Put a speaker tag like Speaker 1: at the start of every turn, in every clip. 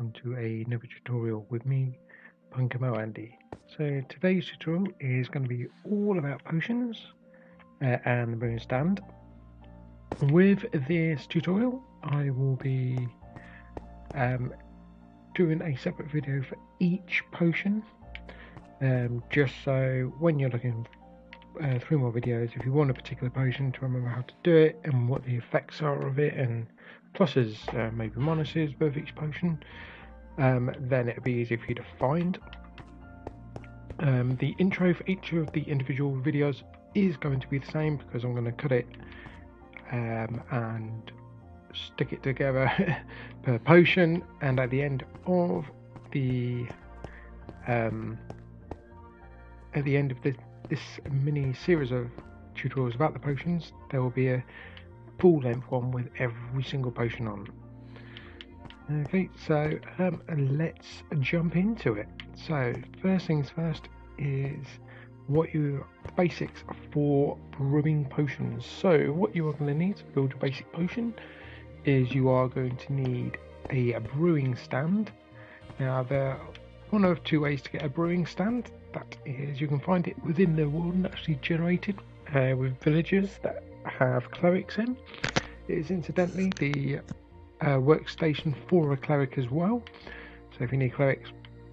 Speaker 1: welcome to another tutorial with me, Punkamo Andy. So today's tutorial is going to be all about potions and the Brewing Stand. With this tutorial I will be doing a separate video for each potion, just so when you're looking through my videos, if you want a particular potion, to remember how to do it and what the effects are of it, and pluses, maybe minuses with each potion, then it'll be easier for you to find. The intro for each of the individual videos is going to be the same, because I'm going to cut it and stick it together per potion, and at the end of the this mini series of tutorials about the potions, there will be a full length one with every single potion on. Okay, so let's jump into it. So first things first is the basics for brewing potions. So what you are going to need to build a basic potion is you are going to need a brewing stand. Now there are one of two ways to get a brewing stand. That is, you can find it within the world and actually generated with villagers that have clerics in. It is incidentally the workstation for a cleric as well. So if you need clerics,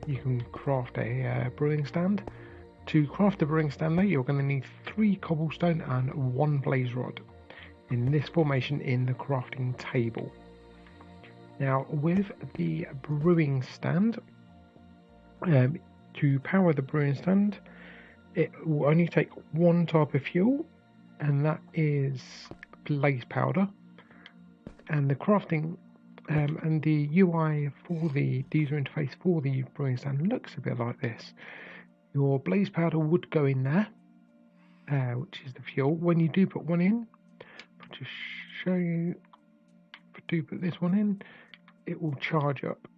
Speaker 1: you can craft a brewing stand. To craft a brewing stand though, you're going to need 3 cobblestone and 1 blaze rod in this formation in the crafting table. Now with the brewing stand, to power the brewing stand, it will only take 1 type of fuel, and that is blaze powder. And the crafting and the UI for the user interface for the brewing stand looks a bit like this. Your blaze powder would go in there, which is the fuel. When you do put one in, I'll just show you, if I do put this one in, it will charge up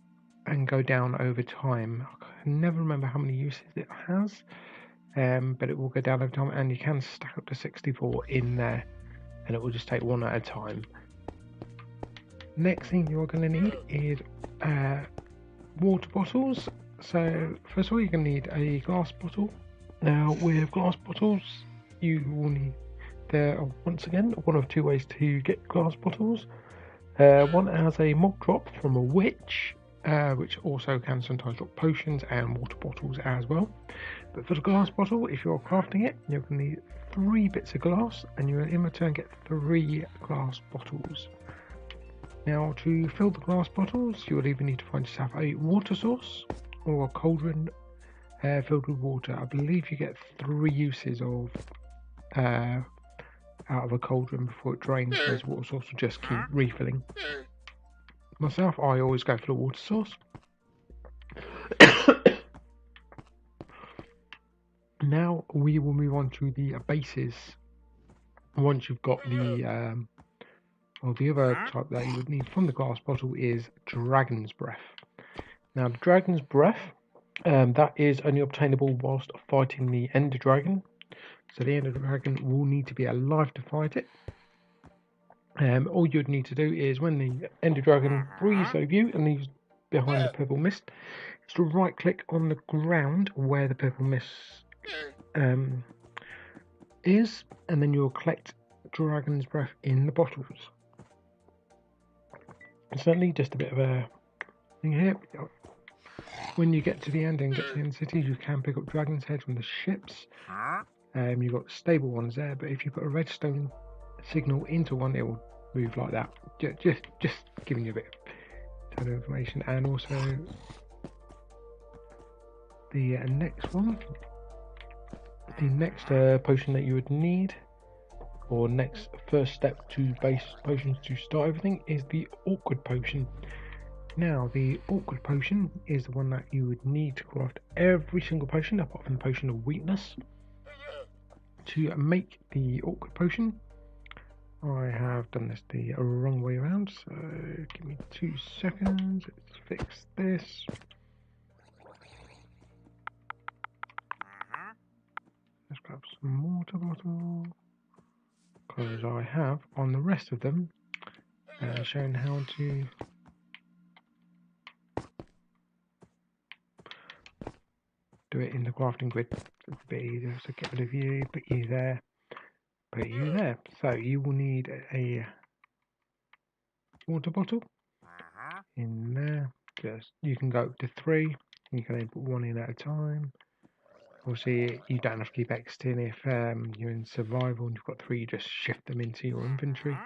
Speaker 1: and go down over time. I can never remember how many uses it has, but it will go down over time, and you can stack up to 64 in there, and it will just take one at a time. Next thing you're going to need is water bottles. So first of all, you're going to need a glass bottle. Now with glass bottles, you will need, there are once again one of 2 ways to get glass bottles. One has a mock drop from a witch, which also can sometimes drop potions and water bottles as well. But for the glass bottle, if you're crafting it, you're going to need 3 bits of glass, and you'll in return get 3 glass bottles. Now to fill the glass bottles, you will either need to find yourself a water source or a cauldron filled with water. I believe you get 3 uses of out of a cauldron before it drains, whereas water source will just keep refilling. Myself, I always go for the water source. Now we will move on to the bases. Once you've got the the other type that you would need from the glass bottle is Dragon's Breath. Now the Dragon's Breath, that is only obtainable whilst fighting the Ender Dragon. So the Ender Dragon will need to be alive to fight it. All you'd need to do is, when the Ender Dragon breathes over you and he's behind the purple mist, is to right click on the ground where the purple mist is, and then you'll collect Dragon's Breath in the bottles. Certainly just a bit of a thing here. When you get to the end and get to the end cities, you can pick up dragon's heads from the ships. You've got stable ones there, but if you put a redstone signal into one, it will move like that. Just giving you a bit of information. And also the next one, the next potion that you would need, or next first step to base potions to start everything, is the awkward potion. Now the awkward potion is the one that you would need to craft every single potion apart from the potion of weakness. To make the awkward potion, I have done this the wrong way around, so give me 2 seconds. Let's fix this. Let's grab some water bottle, because I have on the rest of them shown how to do it in the crafting grid. It's a bit easier. So get rid of you, put you there, put you there. So you will need a water bottle in there. Just you can go up to 3. You can then put 1 in at a time. Obviously, you don't have to keep exiting if you're in survival and you've got 3. You just shift them into your inventory,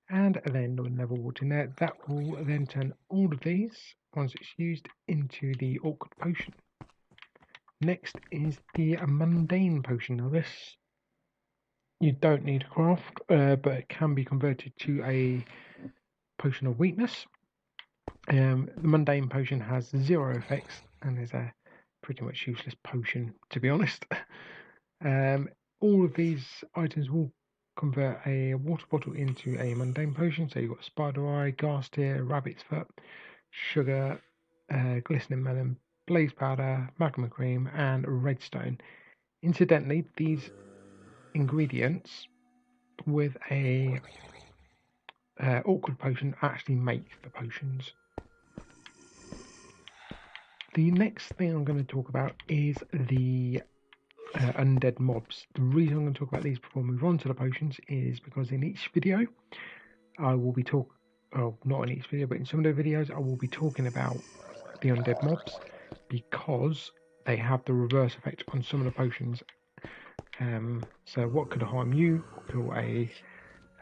Speaker 1: and then when level water in there, that will then turn all of these once it's used into the awkward potion. Next is the mundane potion. Now this you don't need to craft, but it can be converted to a potion of weakness. The mundane potion has 0 effects and is a pretty much useless potion, to be honest. All of these items will convert a water bottle into a mundane potion. So you've got spider eye, ghast tear, rabbit's foot, sugar, glistening melon, blaze powder, magma cream, and redstone. Incidentally, these ingredients with a awkward potion actually make the potions. The next thing I'm going to talk about is the undead mobs. The reason I'm going to talk about these before we move on to the potions is because in each video I will be not in each video, but in some of the videos I will be talking about the undead mobs because they have the reverse effect on some of the potions. So what could harm you will kill a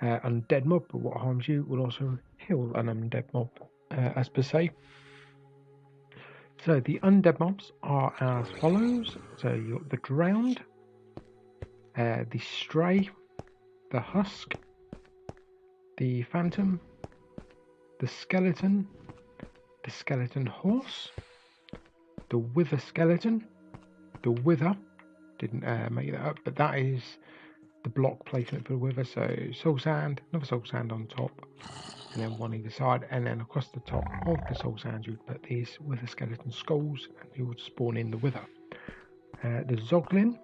Speaker 1: undead mob, but what harms you will also heal an undead mob, as per se. So the undead mobs are as follows. So you've got the drowned, the stray, the husk, the phantom, the skeleton horse, the wither skeleton, the wither. Didn't make that up, but that is the block placement for the wither. So soul sand, another soul sand on top, and then 1 either side, and then across the top of the soul sand you would put these wither skeleton skulls, and you would spawn in the wither. The zoglin,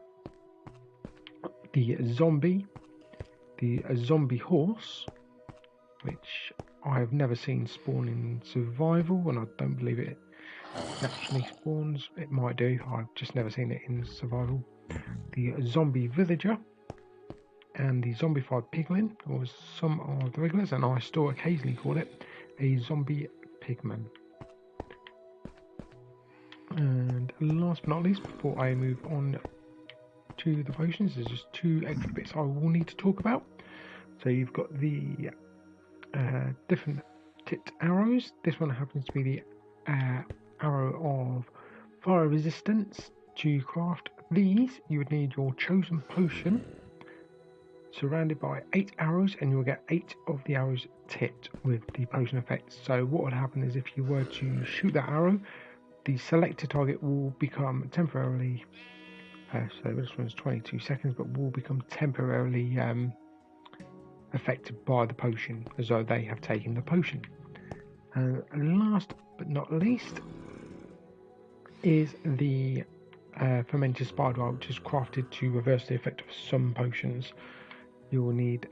Speaker 1: the zombie horse, which I've never seen spawn in survival, and I don't believe it naturally spawns. It might do, I've just never seen it in survival. The zombie villager, and the zombified piglin, or some of the regulars, and I still occasionally call it a zombie pigman. And last but not least, before I move on to the potions, there's just 2 extra bits I will need to talk about. So you've got the different tipped arrows. This one happens to be the arrow of fire resistance. To craft these, you would need your chosen potion surrounded by 8 arrows, and you'll get 8 of the arrows tipped with the potion effects. So what would happen is if you were to shoot that arrow, the selected target will become temporarily so this one's 22 seconds, but will become temporarily affected by the potion, as though they have taken the potion. And last but not least is the fermented spider eye, which is crafted to reverse the effect of some potions. You will need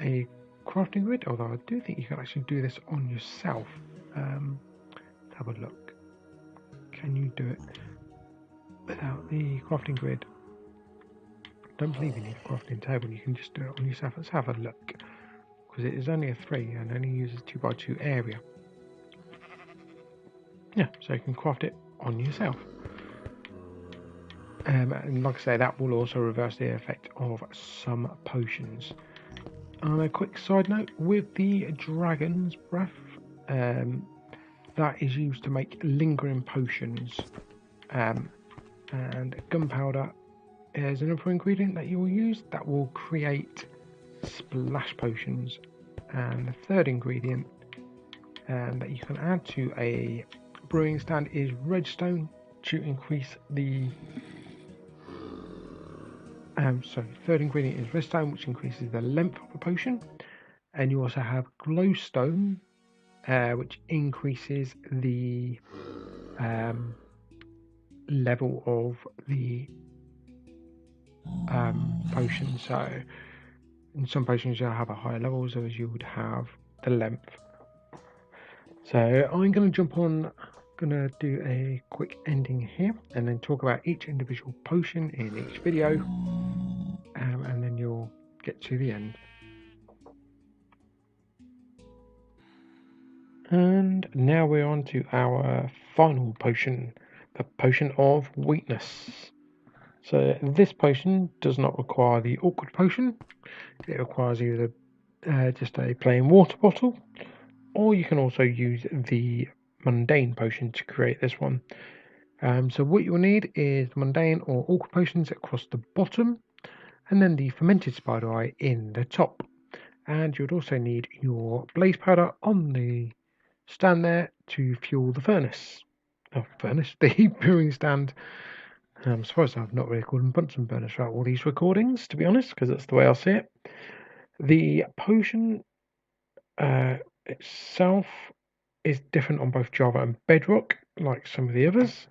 Speaker 1: a crafting grid, although I do think you can actually do this on yourself. Let's have a look. Can you do it without the crafting grid? Don't believe you need a crafting table, you can just do it on yourself. Let's have a look, because it is only a 3 and only uses 2x2 area. Yeah, so you can craft it on yourself. And like I say, that will also reverse the effect of some potions. On a quick side note, with the dragon's breath, that is used to make lingering potions, and gunpowder is another ingredient that you will use that will create splash potions. And the third ingredient that you can add to a brewing stand is redstone to increase the third ingredient is redstone, which increases the length of a potion, and you also have glowstone, which increases the level of the potion. So in some potions you'll have a higher level, as you would have the length. So I'm going to jump on gonna do a quick ending here and then talk about each individual potion in each video, and then you'll get to the end. And now we're on to our final potion, the potion of weakness. So this potion does not require the awkward potion. It requires either just a plain water bottle, or you can also use the mundane potion to create this one. So what you'll need is mundane or awkward potions across the bottom, and then the fermented spider eye in the top. And you'd also need your blaze powder on the stand there to fuel the furnace. The brewing stand. I'm surprised I've not really called them Bunsen burners throughout all these recordings, to be honest, because that's the way I see it. The potion itself is different on both Java and Bedrock, like some of the others.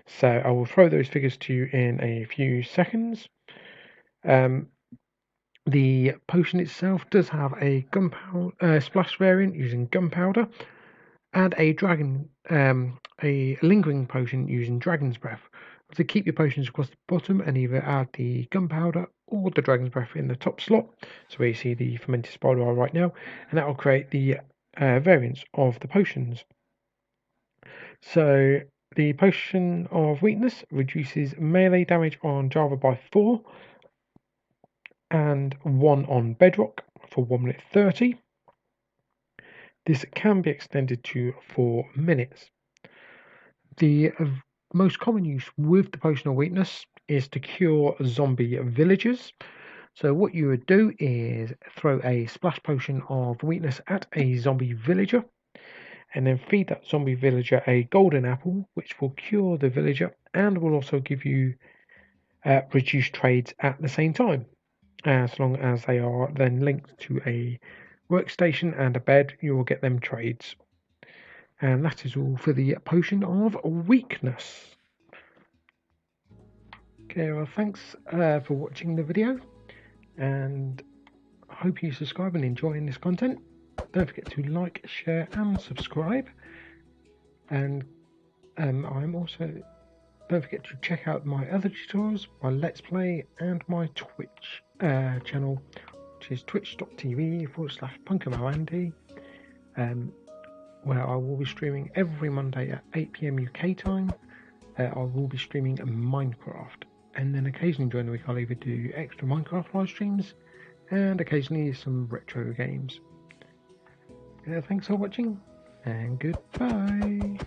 Speaker 1: So I will throw those figures to you in a few seconds. The potion itself does have a gunpowder splash variant using gunpowder, and a lingering potion using dragon's breath. To keep your potions across the bottom and either add the gunpowder or the dragon's breath in the top slot. So where you see the fermented spider eye right now, and that will create the variants of the potions. So the potion of weakness reduces melee damage on Java by 4 and 1 on Bedrock for 1 minute 30. This can be extended to 4 minutes. The most common use with the potion of weakness is to cure zombie villagers. So what you would do is throw a splash potion of weakness at a zombie villager, and then feed that zombie villager a golden apple, which will cure the villager and will also give you reduced trades at the same time. As long as they are then linked to a workstation and a bed, you will get them trades. And that is all for the potion of weakness. Okay, well, thanks for watching the video, and I hope you subscribe and enjoying this content. Don't forget to like, share and subscribe, and don't forget to check out my other tutorials, my Let's Play and my Twitch channel, which is twitch.tv/punkamoandy, where I will be streaming every Monday at 8 PM UK time. I will be streaming Minecraft, and then occasionally during the week I'll either do extra Minecraft live streams and occasionally some retro games. Thanks for watching, and goodbye.